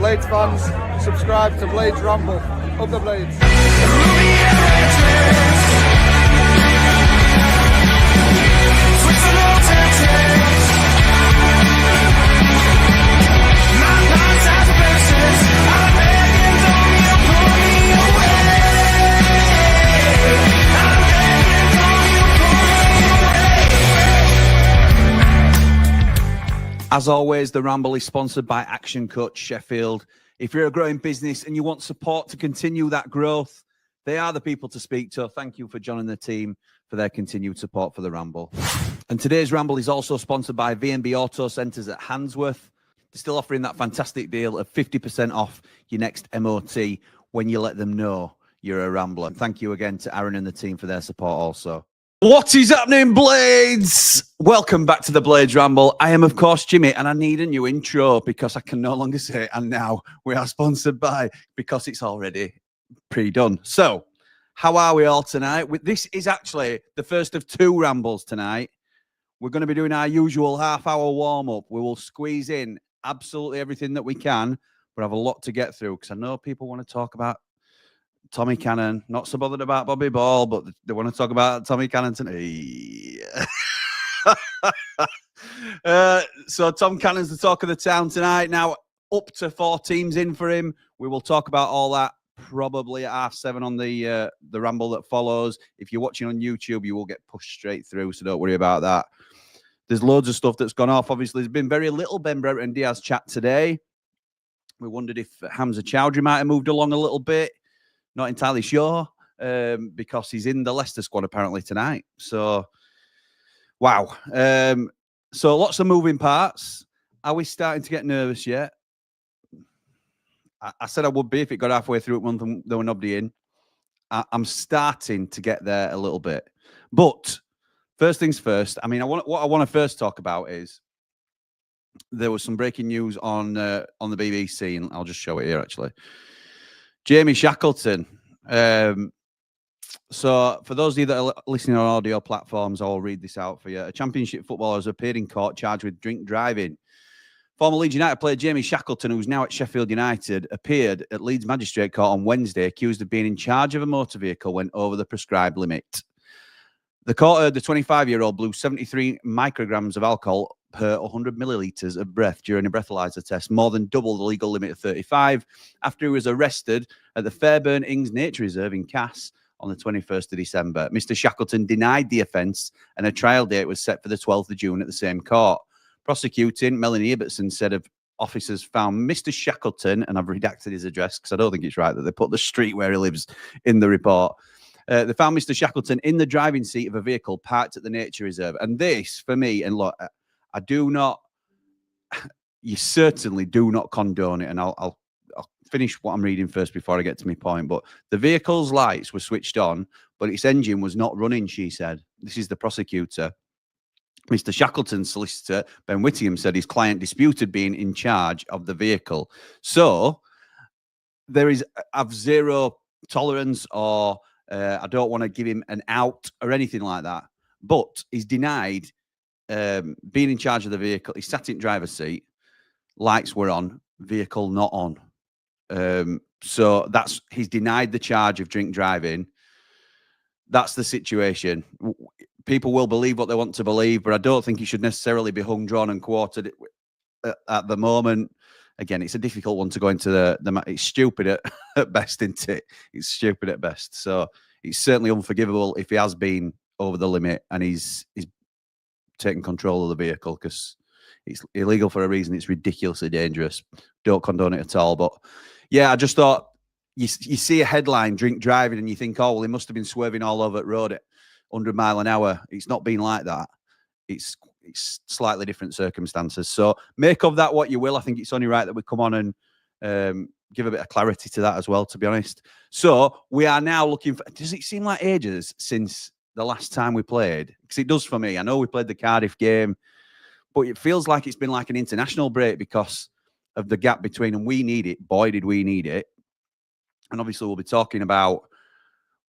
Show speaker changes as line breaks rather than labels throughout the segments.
Blades fans, subscribe to Blades Ramble. Up the Blades.
As always, the Ramble is sponsored by Action Coach Sheffield. If you're a growing business and you want support to continue that growth, they are the people to speak to. Thank you for joining the team for their continued support for the Ramble. And today's Ramble is also sponsored by V&B Auto Centres at Handsworth. They're still offering that fantastic deal of 50% off your next MOT when you let them know you're a Rambler. Thank you again to Aaron and the team for their support also. What is happening, Blades? Welcome back to the Blades Ramble. I am, of course, Jimmy, and I need a new intro because I can no longer say, and now we are sponsored by, because it's already pre-done. So, how are we all tonight? This is actually the first of two Rambles tonight. We're going to be doing our usual half-hour warm-up. We will squeeze in absolutely everything that we can, but I have a lot to get through because I know people want to talk about Tommy Cannon, not so bothered about Bobby Ball, but they want to talk about Tommy Cannon tonight. So Tom Cannon's the talk of the town tonight. Now, up to 4 teams in for him. We will talk about all that probably at 7:30 on the Ramble that follows. If you're watching on YouTube, you will get pushed straight through, so don't worry about that. There's loads of stuff that's gone off. Obviously, there's been very little Ben Brereton Diaz chat today. We wondered if Hamza Chowdhury might have moved along a little bit. Not entirely sure because he's in the Leicester squad apparently tonight. So, wow. So lots of moving parts. Are we starting to get nervous yet? I said I would be if it got halfway through it and there were nobody in. I'm starting to get there a little bit. But first things first, I mean, what I want to first talk about is there was some breaking news on the BBC, and I'll just show it here actually. Jamie Shackleton. So for those of you that are listening on audio platforms, I'll read this out for you. A Championship footballer has appeared in court charged with drink driving. Former Leeds United player Jamie Shackleton, who's now at Sheffield United, appeared at Leeds Magistrate Court on Wednesday, accused of being in charge of a motor vehicle when over the prescribed limit. The court heard the 25-year-old blew 73 micrograms of alcohol per 100 millilitres of breath during a breathalyzer test, more than double the legal limit of 35, after he was arrested at the Fairburn Ings Nature Reserve in Cass on the 21st of December. Mr. Shackleton denied the offence, and a trial date was set for the 12th of June at the same court. Prosecuting Melanie Ibbotson said of officers found Mr. Shackleton, and I've redacted his address because I don't think it's right that they put the street where he lives in the report. They found Mr. Shackleton in the driving seat of a vehicle parked at the nature reserve. And this, for me, and look, I do not, you certainly do not condone it. And I'll finish what I'm reading first before I get to my point. But the vehicle's lights were switched on, but its engine was not running, she said. This is the prosecutor. Mr. Shackleton's solicitor, Ben Whittingham, said his client disputed being in charge of the vehicle. So there is of zero tolerance or I don't want to give him an out or anything like that. But he's denied being in charge of the vehicle. He sat in driver's seat. Lights were on. Vehicle not on. So he's denied the charge of drink driving. That's the situation. People will believe what they want to believe, but I don't think it should necessarily be hung, drawn, and quartered at the moment. Again, it's a difficult one to go into the it's stupid at best, isn't it? It's stupid at best. So it's certainly unforgivable if he has been over the limit and he's taken control of the vehicle, because it's illegal for a reason. It's ridiculously dangerous. Don't condone it at all. But yeah, I just thought you see a headline, drink driving, and you think, oh, well, he must have been swerving all over the road at 100 mile an hour. It's not been like that. It's slightly different circumstances. So make of that what you will. I think it's only right that we come on and give a bit of clarity to that as well, to be honest. So we are now looking for, does it seem like ages since the last time we played? Because it does for me. I know we played the Cardiff game, but it feels like it's been like an international break because of the gap between, and we need it. Boy, did we need it. And obviously we'll be talking about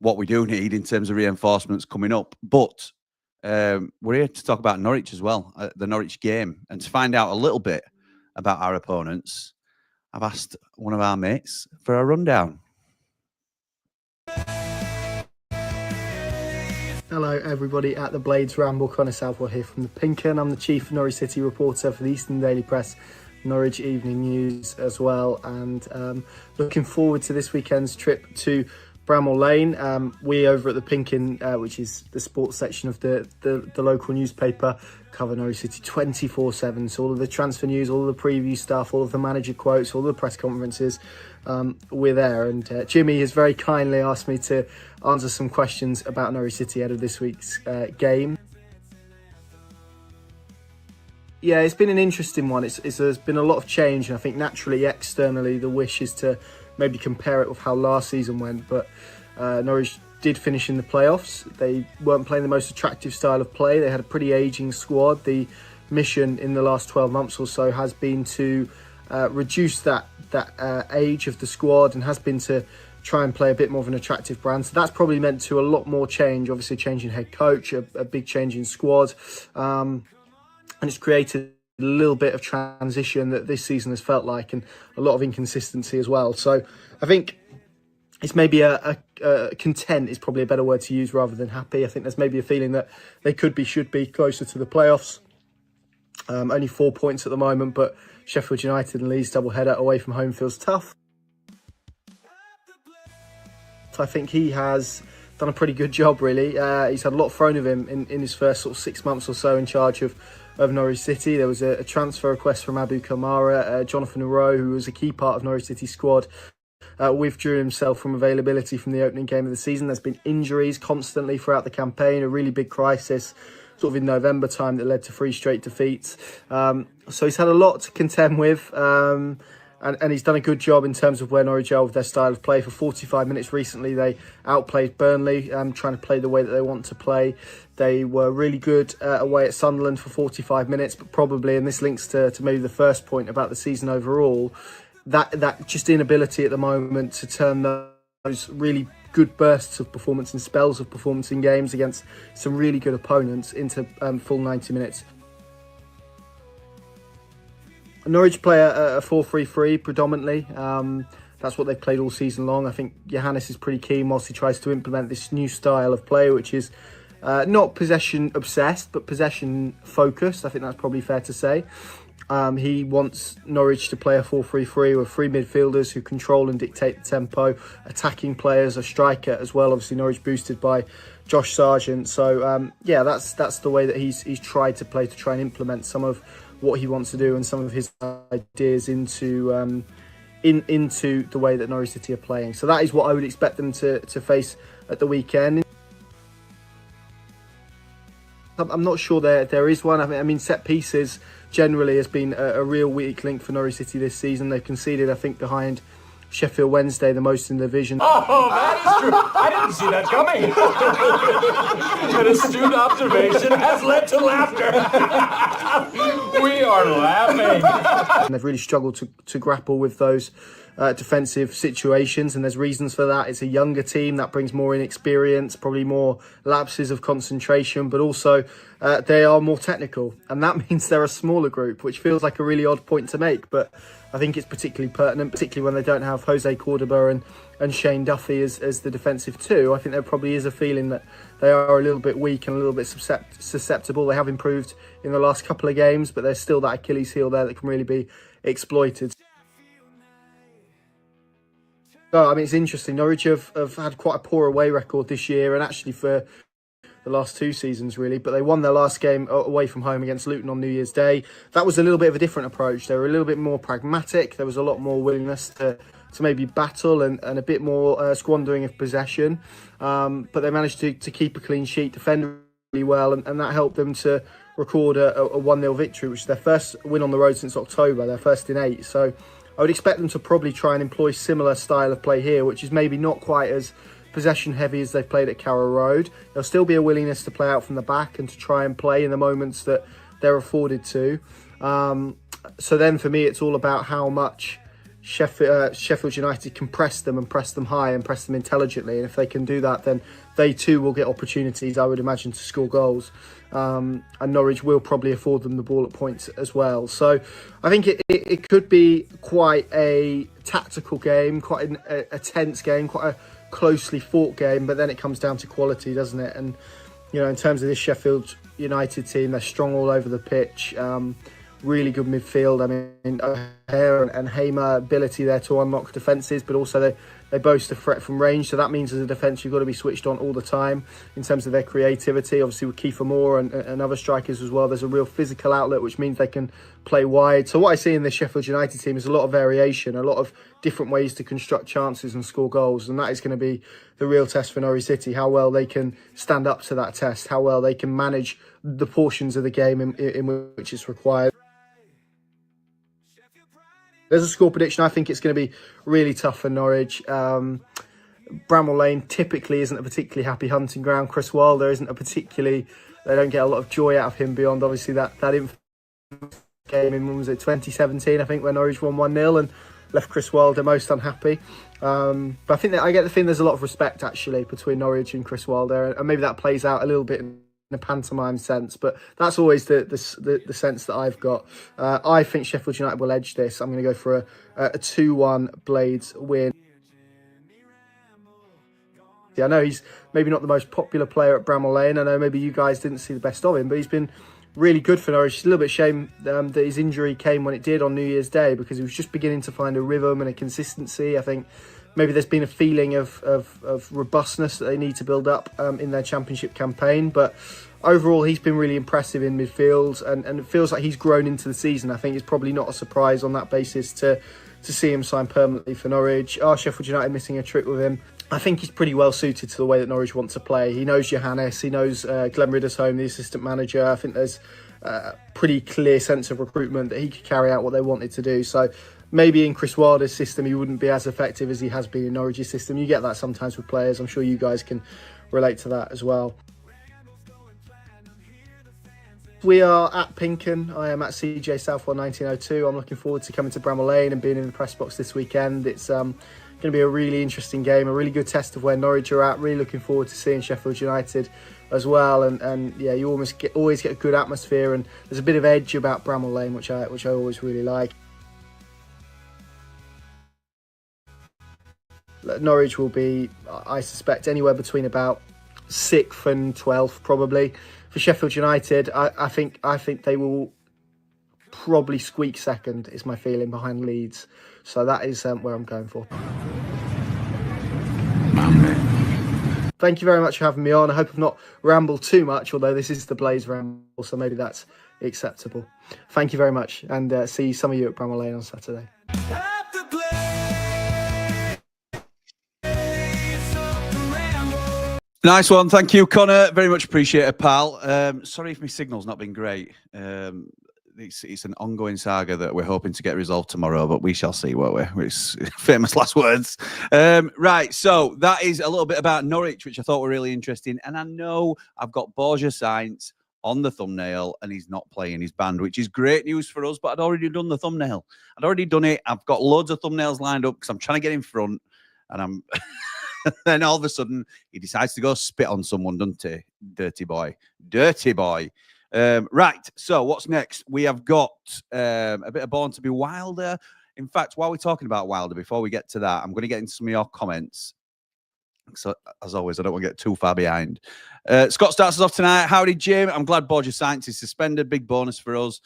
what we do need in terms of reinforcements coming up. But we're here to talk about Norwich as well, the Norwich game, and to find out a little bit about our opponents. I've asked one of our mates for a rundown.
Hello everybody at the Blades Ramble. Connor Southwell here from the Pinken. I'm the chief Norwich City reporter for the Eastern Daily Press, Norwich Evening News as well, and looking forward to this weekend's trip to Bramall Lane. We over at the Pinken, which is the sports section of the local newspaper, cover Norwich City 24/7. So all of the transfer news, all of the preview stuff, all of the manager quotes, all of the press conferences, we're there. And Jimmy has very kindly asked me to answer some questions about Norwich City ahead of this week's game. Yeah, it's been an interesting one. There's been a lot of change, and I think naturally, externally, the wish is to maybe compare it with how last season went. But Norwich did finish in the playoffs. They weren't playing the most attractive style of play. They had a pretty ageing squad. The mission in the last 12 months or so has been to reduce that age of the squad, and has been to try and play a bit more of an attractive brand. So that's probably meant to a lot more change. Obviously, a change in head coach, a big change in squad. And it's created a little bit of transition that this season has felt like, and a lot of inconsistency as well. So I think it's maybe a content is probably a better word to use rather than happy. I think there's maybe a feeling that they should be closer to the playoffs. Only 4 points at the moment, but Sheffield United and Leeds doubleheader away from home feels tough. I think he has done a pretty good job, really. He's had a lot thrown of him in his first sort of 6 months or so in charge of Norwich City. There was a transfer request from Abu Kamara. Jonathan Uro, who was a key part of Norwich City's squad, withdrew himself from availability from the opening game of the season. There's been injuries constantly throughout the campaign, a really big crisis sort of in November time that led to 3 straight defeats. So he's had a lot to contend with. And he's done a good job in terms of where Norwich are with their style of play. For 45 minutes recently, they outplayed Burnley, trying to play the way that they want to play. They were really good away at Sunderland for 45 minutes, but probably, and this links to maybe the first point about the season overall, that just inability at the moment to turn those really good bursts of performance and spells of performance in games against some really good opponents into full 90 minutes. Norwich play a 4-3-3 predominantly. That's what they've played all season long. I think Johannes is pretty keen whilst he tries to implement this new style of play, which is not possession obsessed, but possession focused. I think that's probably fair to say. He wants Norwich to play a 4-3-3 with 3 midfielders who control and dictate the tempo, attacking players, a striker as well. Obviously, Norwich boosted by Josh Sargent. So yeah, that's the way that he's tried to play, to try and implement some of what he wants to do and some of his ideas into the way that Norwich City are playing. So that is what I would expect them to face at the weekend. I'm not sure there is one. I mean, set pieces generally has been a real weak link for Norwich City this season. They've conceded, I think, behind Sheffield Wednesday, the most in the division.
Oh, that is true. I didn't see that coming. An astute observation has led to laughter. We are laughing.
And they've really struggled to grapple with those defensive situations, and there's reasons for that. It's a younger team that brings more inexperience, probably more lapses of concentration, but also they are more technical, and that means they're a smaller group, which feels like a really odd point to make, but I think it's particularly pertinent, particularly when they don't have Jose Cordoba and Shane Duffy as the defensive two. I think there probably is a feeling that they are a little bit weak and a little bit susceptible. They have improved in the last couple of games, but there's still that Achilles heel there that can really be exploited. So, I mean, it's interesting. Norwich have had quite a poor away record this year, and actually for the last 2 seasons, really. But they won their last game away from home against Luton on New Year's Day. That was a little bit of a different approach. They were a little bit more pragmatic. There was a lot more willingness to maybe battle and a bit more squandering of possession. But they managed to keep a clean sheet, defend really well, and that helped them to record a 1-0 victory, which is their first win on the road since October, their first in 8. So I would expect them to probably try and employ similar style of play here, which is maybe not quite as possession heavy as they've played at Carrow Road. There'll still be a willingness to play out from the back and to try and play in the moments that they're afforded to. So then for me, it's all about how much Sheffield United can press them and press them high and press them intelligently. And if they can do that, then they too will get opportunities, I would imagine, to score goals. And Norwich will probably afford them the ball at points as well. So I think it could be quite a tactical game, quite a tense game, quite a closely fought game. But then it comes down to quality, doesn't it? And, you know, in terms of this Sheffield United team, they're strong all over the pitch. Really good midfield. I mean, O'Hare and Hamer ability there to unlock defences, but also they boast a threat from range. So that means as a defence, you've got to be switched on all the time in terms of their creativity. Obviously with Kiefer Moore and other strikers as well, there's a real physical outlet, which means they can play wide. So what I see in this Sheffield United team is a lot of variation, a lot of different ways to construct chances and score goals. And that is going to be the real test for Norwich City, how well they can stand up to that test, how well they can manage the portions of the game in which it's required. There's a score prediction. I think it's going to be really tough for Norwich. Bramall Lane typically isn't a particularly happy hunting ground. Chris Wilder isn't they don't get a lot of joy out of him beyond obviously that game in, when was it, 2017, I think, when Norwich won 1-0 and left Chris Wilder most unhappy. But I think I get the feeling there's a lot of respect actually between Norwich and Chris Wilder, and maybe that plays out a little bit in a pantomime sense, but that's always the sense that I've got. I think Sheffield United will edge this. I'm going to go for a 2-1 Blades win. I know he's maybe not the most popular player at Bramall Lane. I know maybe you guys didn't see the best of him, but he's been really good for Norwich. It's a little bit shame that his injury came when it did on New Year's Day, because he was just beginning to find a rhythm and a consistency. I think maybe there's been a feeling of robustness that they need to build up in their championship campaign. But overall, he's been really impressive in midfield, and it feels like he's grown into the season. I think it's probably not a surprise on that basis to see him sign permanently for Norwich. Sheffield United missing a trick with him. I think he's pretty well suited to the way that Norwich want to play. He knows Johannes, he knows Glenn Riddersholm, the assistant manager. I think there's a pretty clear sense of recruitment that he could carry out what they wanted to do. So maybe in Chris Wilder's system, he wouldn't be as effective as he has been in Norwich's system. You get that sometimes with players. I'm sure you guys can relate to that as well. We are at Pinken. I am at CJ Southwell 1902. I'm looking forward to coming to Bramall Lane and being in the press box this weekend. It's going to be a really interesting game, a really good test of where Norwich are at. Really looking forward to seeing Sheffield United as well. And yeah, you always get a good atmosphere, and there's a bit of edge about Bramall Lane, which I always really like. Norwich will be, I suspect, anywhere between about 6th and 12th probably. For Sheffield United, I think they will probably squeak second, is my feeling, behind Leeds. So that is where I'm going for. Thank you very much for having me on. I hope I've not rambled too much, although this is the Blaze Ramble, so maybe that's acceptable. Thank you very much, and see some of you at Bramall Lane on Saturday.
Nice one. Thank you, Connor. Very much appreciate it, pal. Sorry if my signal's not been great. It's an ongoing saga that we're hoping to get resolved tomorrow, but we shall see, won't we? It's famous last words. Right, so that is a little bit about Norwich, which I thought were really interesting. And I know I've got Borja Sainz on the thumbnail, and he's not playing his band, which is great news for us, but I'd already done the thumbnail. I'd already done it. I've got loads of thumbnails lined up because I'm trying to get in front, and I'm... Then all of a sudden, he decides to go spit on someone, doesn't he? Dirty boy. Dirty boy. Right, so what's next? We have got a bit of Born to be Wilder. In fact, while we're talking about Wilder, before we get to that, I'm going to get into some of your comments. So, as always, I don't want to get too far behind. Scott starts us off tonight. Howdy, Jim. I'm glad Borja Sainz is suspended. Big bonus for us.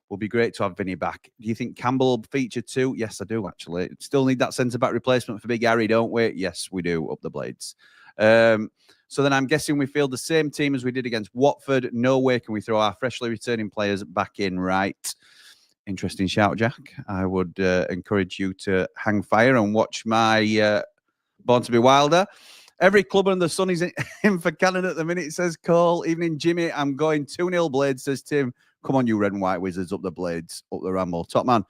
Will be great to have Vinny back. Do you think Campbell will feature too? Yes, I do, actually. Still need that centre-back replacement for Big Harry, don't we? Yes, we do, up the Blades. So then I'm guessing we field the same team as we did against Watford. No way can we throw our freshly returning players back in, right? Interesting shout, Jack. I would encourage you to hang fire and watch my Born to be Wilder. Every club under the sun is in for Canada at the minute, says Cole. Evening, Jimmy. I'm going 2-0 Blades, says Tim. Come on, you red and white wizards, up the Blades, up the Ramble. Top man.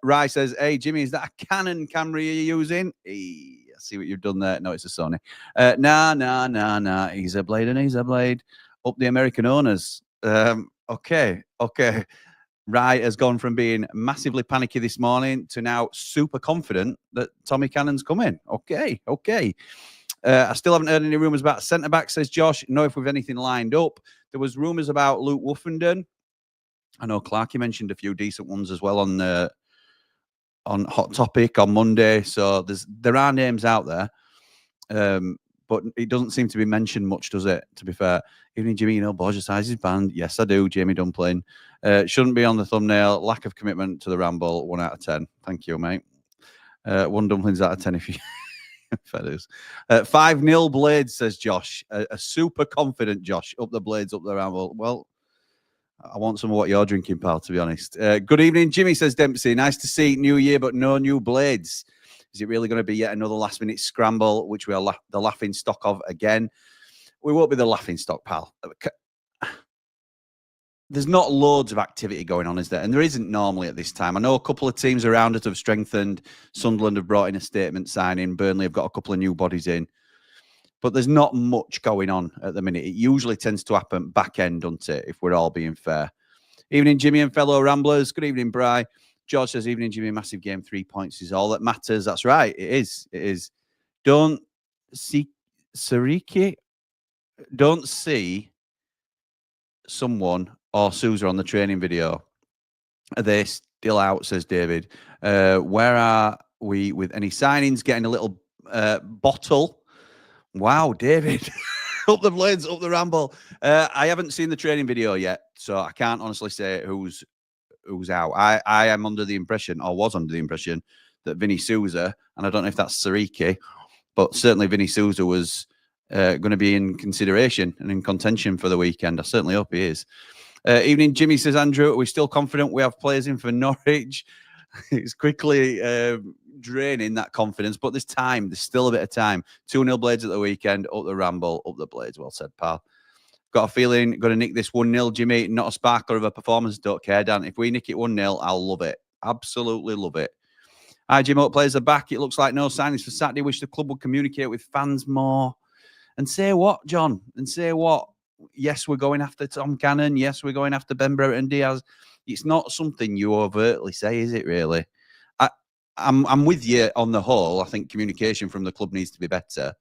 Rye says, hey, Jimmy, is that a Canon camera you're using? Hey, I see what you've done there. No, it's a Sony. Nah. He's a Blade and he's a Blade. Up the American owners. Okay. Rye has gone from being massively panicky this morning to now super confident that Tommy Cannon's coming. Okay. I still haven't heard any rumours about centre-back, says Josh. Know if we've anything lined up. There was rumours about Luke Woofenden. I know Clarkey mentioned a few decent ones as well on Hot Topic on Monday. So there are names out there. But it doesn't seem to be mentioned much, does it? To be fair, evening, Jimmy. You know, Borja sizes band. Yes, I do. Jamie Dumpling shouldn't be on the thumbnail. Lack of commitment to the ramble. 1 out of 10. Thank you, mate. 1 dumplings out of 10 if you. Feathers. 5-0 Blades, says Josh. A super confident Josh. Up the Blades, up the ramble. Well, I want some of what you're drinking, pal. To be honest. Good evening, Jimmy, says Dempsey. Nice to see New Year, but no new Blades. Is it really going to be yet another last-minute scramble, which we are the laughing stock of again? We won't be the laughing stock, pal. There's not loads of activity going on, is there? And there isn't normally at this time. I know a couple of teams around us have strengthened. Sunderland have brought in a statement signing. Burnley have got a couple of new bodies in. But there's not much going on at the minute. It usually tends to happen back end, doesn't it, if we're all being fair? Evening, Jimmy and fellow Ramblers. Good evening, Bri. George says, evening, Jimmy, massive game. 3 points is all that matters. That's right. It is. It is. Don't see Sariki. Don't see someone or Sousa on the training video. Are they still out, says David. Where are we with any signings? Getting a little bottle. Wow, David. Up the Blades, up the Ramble. I haven't seen the training video yet, so I can't honestly say who's out. I am under the impression, or was under the impression, that Vinny Sousa, and I don't know if that's Sariki, but certainly Vinny Sousa was going to be in consideration and in contention for the weekend. I certainly hope he is. Evening, Jimmy, says Andrew. Are we still confident we have players in for Norwich? It's quickly draining that confidence, but there's time. There's still a bit of time. 2-0 Blades at the weekend. Up the Ramble, up the Blades. Well said, pal. Got a feeling going to nick this 1-0, Jimmy. Not a sparkler of a performance. Don't care, Dan. If we nick it 1-0, I'll love it. Absolutely love it. Hi, Jimmy. Players are back. It looks like no signings for Saturday. Wish the club would communicate with fans more. And say what, John? And say what? Yes, we're going after Tom Cannon. Yes, we're going after Ben Brereton Diaz. It's not something you overtly say, is it, really? I'm with you on the whole. I think communication from the club needs to be better.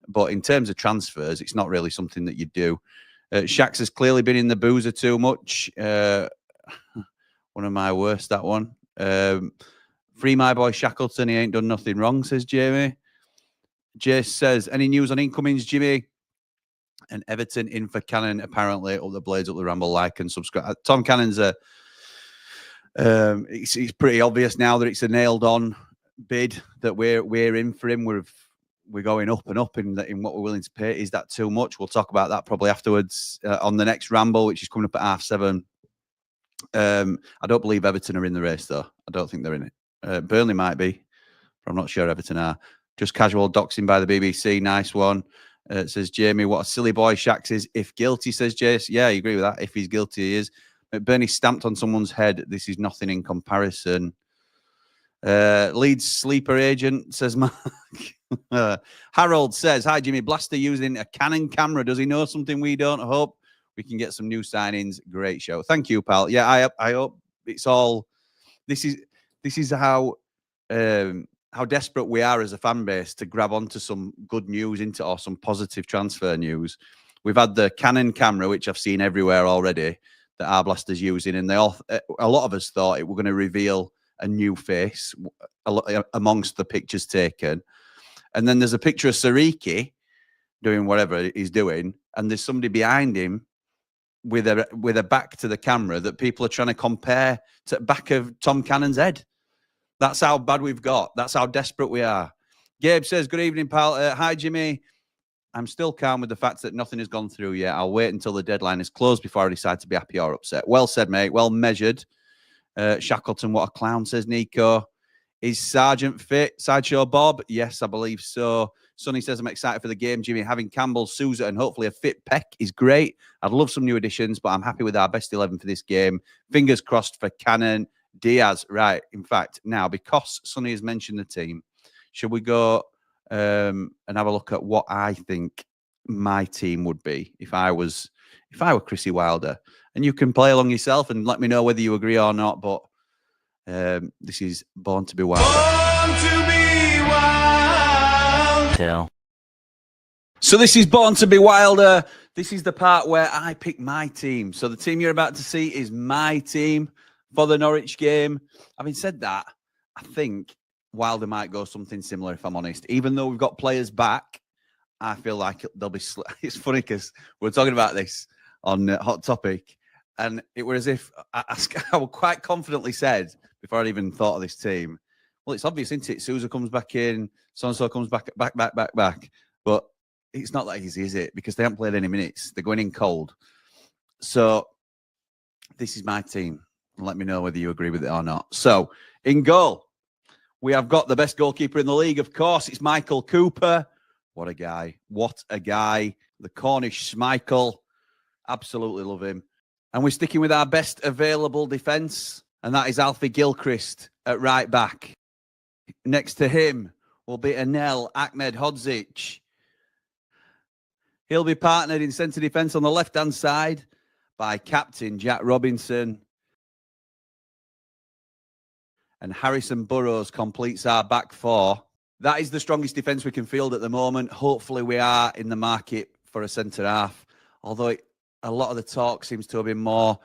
But in terms of transfers, it's not really something that you do. Shax has clearly been in the boozer too much. One of my worst, that one. Free my boy Shackleton. He ain't done nothing wrong, says Jamie. Jace says, any news on incomings, Jimmy? And Everton in for Cannon, apparently. Up the Blades, up the Ramble, like and subscribe. Tom Cannon's it's pretty obvious now that it's a nailed-on bid that we're in for him. We're going up and up in what we're willing to pay. Is that too much? We'll talk about that probably afterwards on the next Ramble, which is coming up at 7:30. I don't believe Everton are in the race, though. I don't think they're in it. Burnley might be, but I'm not sure Everton are. Just casual doxing by the BBC. Nice one. Says Jamie, what a silly boy Shax is. If guilty, says Jace. Yeah, I agree with that. If he's guilty, he is. McBurney stamped on someone's head. This is nothing in comparison. Leeds sleeper agent, says Mark. Harold says, hi, Jimmy. Blaster using a Canon camera. Does he know something we don't? I hope we can get some new signings. Great show. Thank you, pal. Yeah, I hope it's all... This is how desperate we are as a fan base to grab onto some good news or some positive transfer news. We've had the Canon camera, which I've seen everywhere already, that our Blaster's using, and a lot of us thought it were going to reveal a new face amongst the pictures taken. And then there's a picture of Sariki doing whatever he's doing, and there's somebody behind him with a back to the camera that people are trying to compare to the back of Tom Cannon's head. That's how bad we've got. That's how desperate we are. Gabe says, good evening, pal. Hi, Jimmy. I'm still calm with the fact that nothing has gone through yet. I'll wait until the deadline is closed before I decide to be happy or upset. Well said, mate. Well measured. Shackleton, what a clown, says Nico. Is Sergeant fit? Sideshow Bob? Yes, I believe so. Sonny says, I'm excited for the game, Jimmy. Having Campbell, Sousa, and hopefully a fit Peck is great. I'd love some new additions, but I'm happy with our best 11 for this game. Fingers crossed for Cannon. Diaz, right. In fact, now, because Sonny has mentioned the team, should we go and have a look at what I think my team would be if I were Chrissy Wilder? and you can play along yourself and let me know whether you agree or not. But this is Born to be Wild.
Born to be wild.
Tell.
So this is Born to be Wilder. This is the part where I pick my team. So the team you're about to see is my team for the Norwich game. Having said that, I think Wilder might go something similar, if I'm honest. Even though we've got players back, I feel like they'll be... It's funny because we're talking about this on Hot Topic, and it was as if I quite confidently said, before I'd even thought of this team, well, it's obvious, isn't it? Sousa comes back in, so-and-so comes back. But it's not that easy, is it? Because they haven't played any minutes. They're going in cold. So this is my team. Let me know whether you agree with it or not. So in goal, we have got the best goalkeeper in the league. Of course, it's Michael Cooper. What a guy. What a guy. The Cornish Schmeichel. Absolutely love him. And we're sticking with our best available defence, and that is Alfie Gilchrist at right back. Next to him will be Anel Ahmedhodzic. He'll be partnered in centre defence on the left-hand side by captain Jack Robinson. And Harrison Burrows completes our back four. That is the strongest defence we can field at the moment. Hopefully we are in the market for a centre-half, although a lot of the talk seems to have been more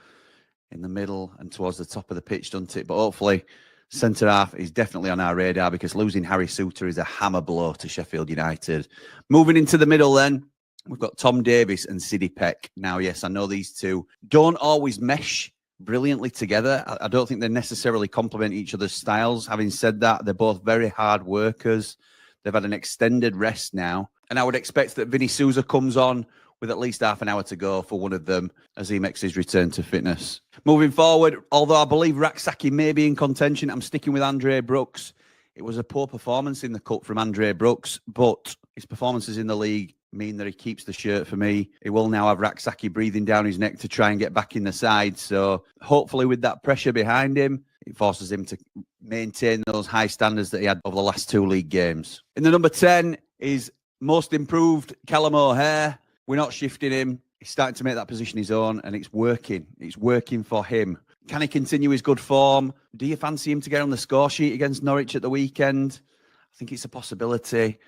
in the middle and towards the top of the pitch, doesn't it? But hopefully centre-half is definitely on our radar, because losing Harry Souttar is a hammer blow to Sheffield United. Moving into the middle then, we've got Tom Davies and Sidney Peck. Now, yes, I know these two don't always mesh brilliantly together. I don't think they necessarily complement each other's styles. Having said that, they're both very hard workers. They've had an extended rest now. And I would expect that Vinny Sousa comes on with at least half an hour to go for one of them as he makes his return to fitness. Moving forward, although I believe Raksaki may be in contention, I'm sticking with Andre Brooks. It was a poor performance in the cup from Andre Brooks, but his performances in the league mean that he keeps the shirt for me. He will now have Raksaki breathing down his neck to try and get back in the side. So hopefully with that pressure behind him, it forces him to maintain those high standards that he had over the last two league games. In the number 10 is most improved Callum O'Hare. We're not shifting him. He's starting to make that position his own, and it's working. It's working for him. Can he continue his good form? Do you fancy him to get on the score sheet against Norwich at the weekend? I think it's a possibility.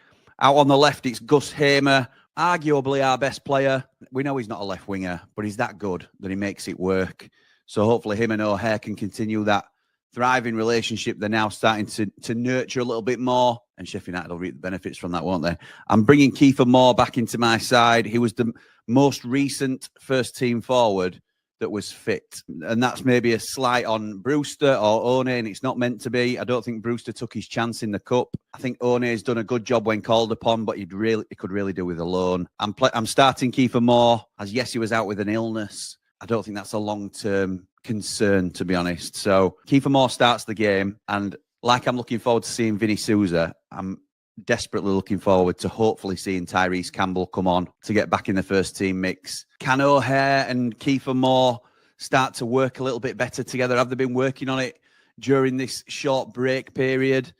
Out on the left, it's Gus Hamer, arguably our best player. We know he's not a left winger, but he's that good that he makes it work. So hopefully him and O'Hare can continue that thriving relationship they're now starting to nurture a little bit more. And Sheffield United will reap the benefits from that, won't they? I'm bringing Kiefer Moore back into my side. He was the most recent first team forward that was fit. And that's maybe a slight on Brewster or One, and it's not meant to be. I don't think Brewster took his chance in the cup. I think One's done a good job when called upon, but he could really do with a loan. I'm starting Kiefer Moore, as yes, he was out with an illness. I don't think that's a long-term concern, to be honest. So Kiefer Moore starts the game, and like I'm looking forward to seeing Vinny Sousa, I'm desperately looking forward to hopefully seeing Tyrese Campbell come on to get back in the first team mix. Can O'Hare and Kiefer Moore start to work a little bit better together? Have they been working on it during this short break period?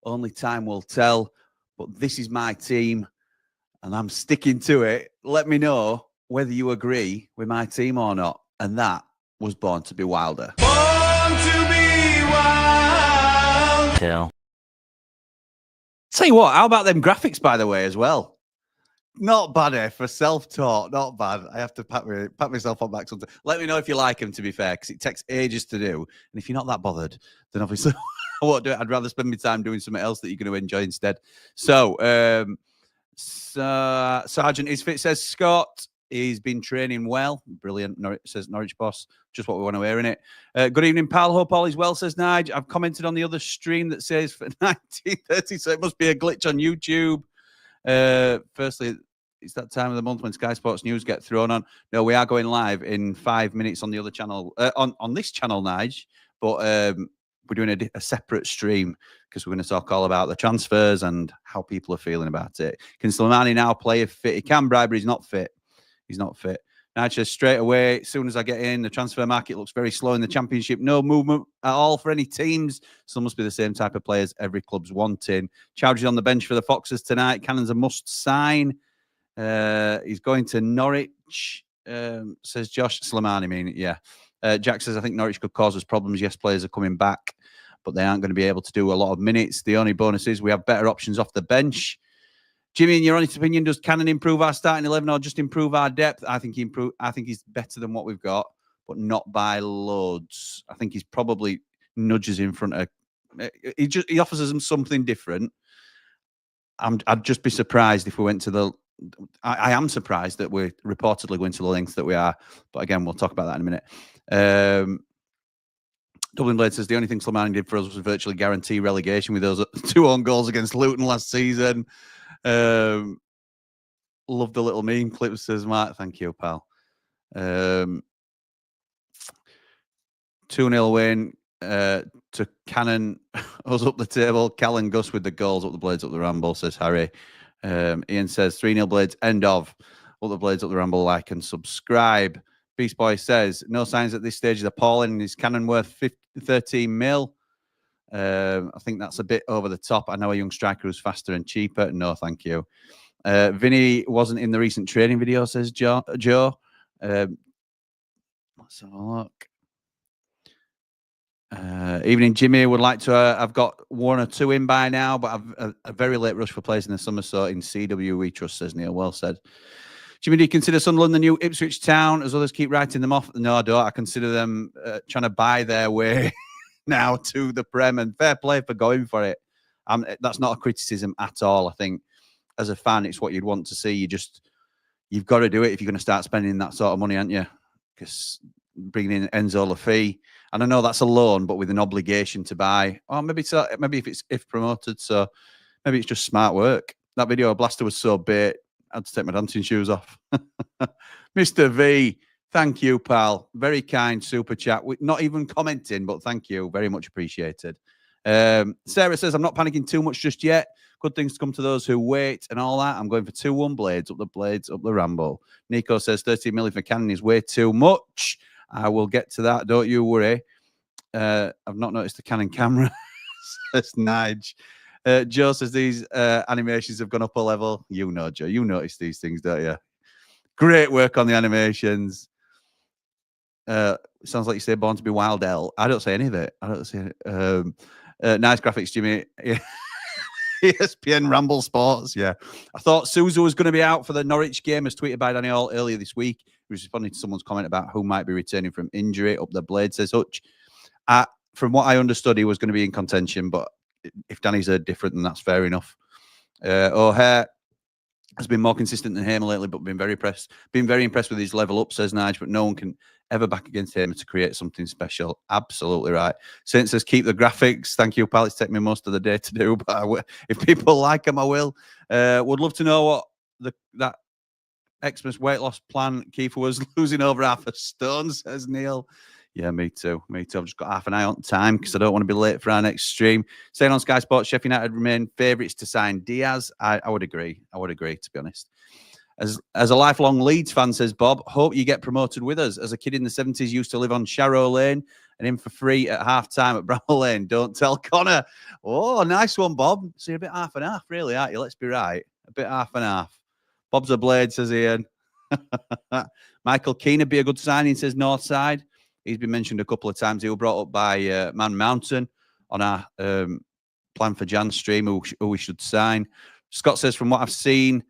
Only time will tell. But this is my team, and I'm sticking to it. Let me know whether you agree with my team or not. And that was Born to be Wilder.
Born to be wild.
Tell.
Tell you what, how about them graphics, by the way, as well? Not bad, for self-taught, not bad. I have to pat myself on back sometimes. Let me know if you like them, to be fair, because it takes ages to do. And if you're not that bothered, then obviously I won't do it. I'd rather spend my time doing something else that you're going to enjoy instead. So, Sergeant is fit, says Scott. He's been training well. Brilliant, says Norwich boss. Just what we want to hear in it. Good evening, pal. Hope all is well, says Nige. I've commented on the other stream that says for 19:30, so it must be a glitch on YouTube. Firstly, it's that time of the month when Sky Sports News get thrown on. No, we are going live in 5 minutes on the other channel, on this channel, Nige. But we're doing a separate stream because we're going to talk all about the transfers and how people are feeling about it. Can Slimani now play if fit? He can, Bribe, but he's not fit. He's not fit. Nige says straight away, as soon as I get in, the transfer market looks very slow in the Championship. No movement at all for any teams. So it must be the same type of players every club's wanting. Chowdhury's on the bench for the Foxes tonight. Cannon's a must sign. He's going to Norwich. says Josh Slimani. I mean, yeah. Jack says, I think Norwich could cause us problems. Yes, players are coming back, but they aren't going to be able to do a lot of minutes. The only bonus is we have better options off the bench. Jimmy, in your honest opinion, does Cannon improve our starting 11 or just improve our depth? I think he's better than what we've got, but not by loads. I think he's probably nudges in front of. He offers us something different. I'd just be surprised if we went to the. I am surprised that we're reportedly going to the lengths that we are, but again, we'll talk about that in a minute. Dublin Blade says the only thing Slimani did for us was virtually guarantee relegation with those 2 own goals against Luton last season. Love the little meme clip, says Mark. Thank you, pal. 2-0 win to Cannon. Us up the table. Cal and Gus with the goals. Up the Blades, up the Ramble, says Harry. Ian says 3-0 Blades, end of. Up the Blades, up the Ramble, like and subscribe. Beast Boy says no signs at this stage is appalling. Is Cannon worth 13 mil? I think that's a bit over the top. I know a young striker who's faster and cheaper. No, thank you. Vinny wasn't in the recent training video, says Joe. Let's have a look. Evening, Jimmy. Would like to. I've got 1 or 2 in by now, but I've a very late rush for players in the summer, so in CW we trust, says Neil. Well said. Jimmy, do you consider Sunderland the new Ipswich Town as others keep writing them off? No, I don't. I consider them trying to buy their way now to the Prem, and fair play for going for it. That's not a criticism at all. I think as a fan, it's what you'd want to see. You've got to do it if you're going to start spending that sort of money, aren't you? Because bringing in Enzo Lafay, and I know that's a loan, but with an obligation to buy. Oh, maybe if promoted, so maybe it's just smart work. That video of Blaster was so bait. I had to take my dancing shoes off. Mr. V, thank you, pal. Very kind super chat. Not even commenting, but thank you. Very much appreciated. Sarah says, I'm not panicking too much just yet. Good things to come to those who wait and all that. I'm going for 2-1 Blades, up the Ramble. Nico says 13 million for Cannon is way too much. I will get to that. Don't you worry. I've not noticed the Cannon camera. Says Nige. Joe says these animations have gone up a level. You know, Joe, you notice these things, don't you? Great work on the animations. Sounds like you say Born to be Wild L. I don't say any of it. I don't say it. Nice graphics, Jimmy. ESPN Ramble Sports. Yeah. I thought Sousa was going to be out for the Norwich game, as tweeted by Danny Hall earlier this week. He was responding to someone's comment about who might be returning from injury. Up the Blade, says Hutch. From what I understood, he was going to be in contention, but if Danny's heard different, then that's fair enough. O'Hare has been more consistent than Hamer lately, but been very impressed with his level up, says Nige, but no one can ever back against Hamer to create something special. Absolutely right. Saint says, keep the graphics. Thank you, pal. It's taken me most of the day to do, but if people like them, I will. Would love to know what that Xmas weight loss plan Kiefer was losing over half a stone, says Neil. Yeah, me too. Me too. I've just got half an eye on time because I don't want to be late for our next stream. Staying on Sky Sports, Sheffield United remain favourites to sign Diaz. I would agree. I would agree, to be honest. As a lifelong Leeds fan, says Bob, hope you get promoted with us. As a kid in the 70s, used to live on Sharrow Lane and in for free at half-time at Bramall Lane. Don't tell Connor. Oh, nice one, Bob. So you're a bit half and half, really, aren't you? Let's be right. A bit half and half. Bob's a Blade, says Ian. Michael Keane would be a good signing, says Northside. He's been mentioned a couple of times. He was brought up by Man Mountain on our plan for Jan stream, who we should sign. Scott says, from what I've seen,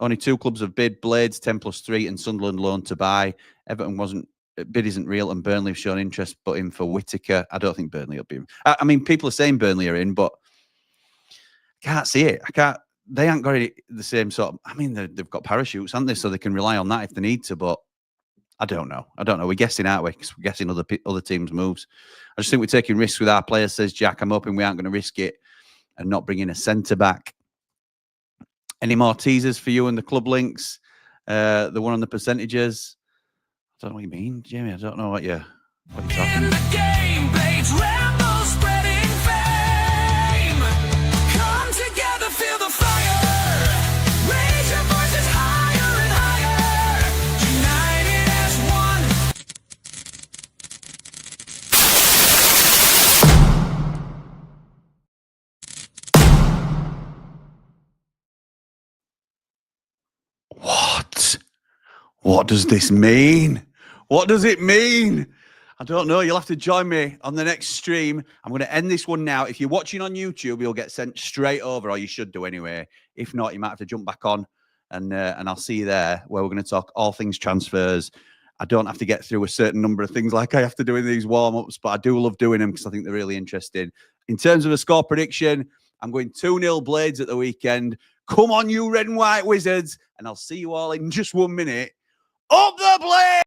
only 2 clubs have bid: Blades 10+3 and Sunderland loan to buy. Everton bid isn't real, and Burnley have shown interest, but in for Whittaker. I don't think Burnley will be. I mean, people are saying Burnley are in, but I can't see it. They haven't got the same sort of. I mean, they've got parachutes, haven't they? So they can rely on that if they need to, but. I don't know. We're guessing, aren't we? Because we're guessing other teams' moves. I just think we're taking risks with our players, says Jack. I'm hoping we aren't going to risk it and not bring in a centre-back. Any more teasers for you and the club links? The one on the percentages? I don't know what you mean, Jamie. I don't know what you're talking about. The game, Blades Ramble, spreading fame. Come together, feel the fire. Raise your voices higher and higher. United as one. What? What does this mean? What does it mean? I don't know. You'll have to join me on the next stream. I'm going to end this one now. If you're watching on YouTube, you'll get sent straight over, or you should do anyway. If not, you might have to jump back on, and I'll see you there, where we're going to talk all things transfers. I don't have to get through a certain number of things like I have to do in these warm-ups, but I do love doing them because I think they're really interesting. In terms of a score prediction, I'm going 2-0 Blades at the weekend. Come on, you red and white wizards, and I'll see you all in just 1 minute. Up the Blades!